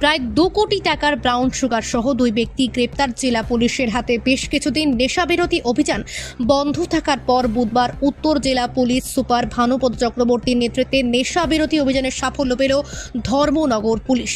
প্রায় 2 কোটি টাকার ব্রাউন সুগার সহ 2 ব্যক্তি গ্রেপ্তার। জেলা পুলিশের হাতে বেশ কিছুদিন নেশাবিরোধী অভিযান বন্ধ থাকার পর বুধবার উত্তর জেলা পুলিশ সুপার ভানুপদ চক্রবর্তীর নেতৃত্বে নেশাবিরোধী অভিযানের সাফল্য পেল ধর্মনগর পুলিশ।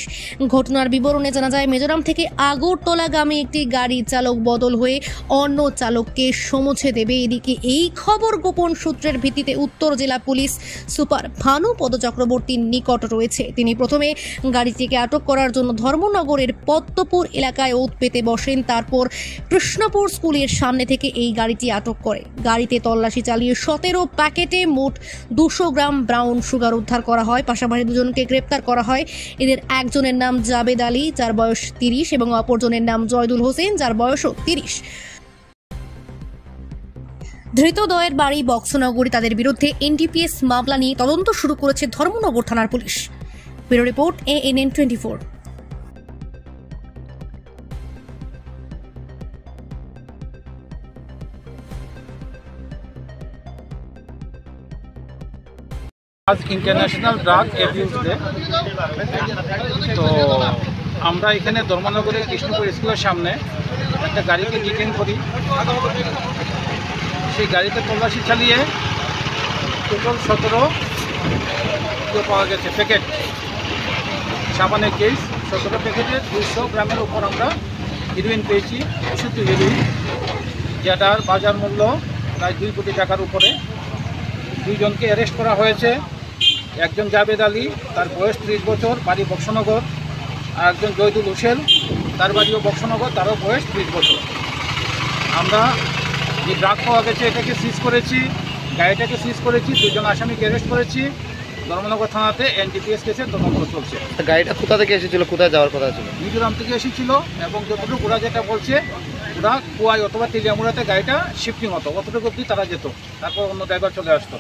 ঘটনার বিবরণে জানা যায়, মিজোরাম থেকে আগরতলাগামী একটি গাড়ি চালক বদল হয়ে অন্য চালককে সমঝে দেবে। এদিকে এই খবর গোপন সূত্রের ভিত্তিতে উত্তর জেলা পুলিশ সুপার ভানুপদ চক্রবর্তীর নিকট রয়েছে। তিনি প্রথমে গাড়িটিকে আটক করার জন্য ধর্মনগরের পদ্মপুর এলাকায় ওত পেতে বসেন। তারপর কৃষ্ণপুর স্কুলের সামনে থেকে এই গাড়িটি আটক করে। গাড়িতে তল্লাশি চালিয়ে 17 প্যাকেটে মোট 200 গ্রাম ব্রাউন সুগার উদ্ধার করা হয়। পাশাপাশি দুজনকে গ্রেপ্তার করা হয়। এদের একজনের নাম জাবেদ আলী, যার বয়স 30, এবং অপরজনের নাম জয়দুল হোসেন, যার বয়সও 30। ধৃতদ্বয়ের বাড়ি বক্সনগরে। তাদের বিরুদ্ধে এনডিপিএস মামলা নিয়ে তদন্ত শুরু করেছে ধর্মনগর থানার পুলিশ। Bureau report, ANN 24। আজ ইন্টারন্যাশনাল ড্রাগ অ্যাবিউজ ডে। তো আমরা এখানে ধর্মনগরের কৃষ্ণপুর স্কুলের সামনে একটা গাড়িকে ডিটেইন করি। সেই গাড়িতে তল্লাশি চালিয়ে টোটাল 17 পাওয়া গেছে প্যাকেট সাবানের কেস। 17 প্যাকেটের 200 গ্রামের উপর আমরা হিরোইন পেয়েছি, বিশুদ্ধ হিরোইন, যেটার বাজার মূল্য প্রায় 2 কোটি টাকার উপরে। দুইজনকে অ্যারেস্ট করা হয়েছে। একজন জাবেদ আলী, তার বয়স 30 বছর, বাড়ি বক্সনগর। আর একজন জয়দুল হোসেন, তার বাড়িও বক্সনগর, তারও বয়স 30 বছর। আমরা যে ড্রাগ পাওয়া গেছে এটাকে সিজ করেছি, গাড়িটাকে সিজ করেছি, 2 জন আসামিকে অ্যারেস্ট করেছি। ধর্মনগর থানাতে এনডিপিএস কেসে তদন্ত চলছে। গাড়িটা কোথা থেকে এসেছিল, কোথায় যাওয়ার কথা ছিল? মিজোরাম থেকে এসেছিল, এবং যতটুকু ওরা যেটা বলছে, ওরা কুয়াই অথবা তেলিয়ামুড়াতে গাড়িটা শিফটিং হতো, অতটুকু অবধি তারা যেত, তারপর অন্য ড্রাইভার চলে আসতো।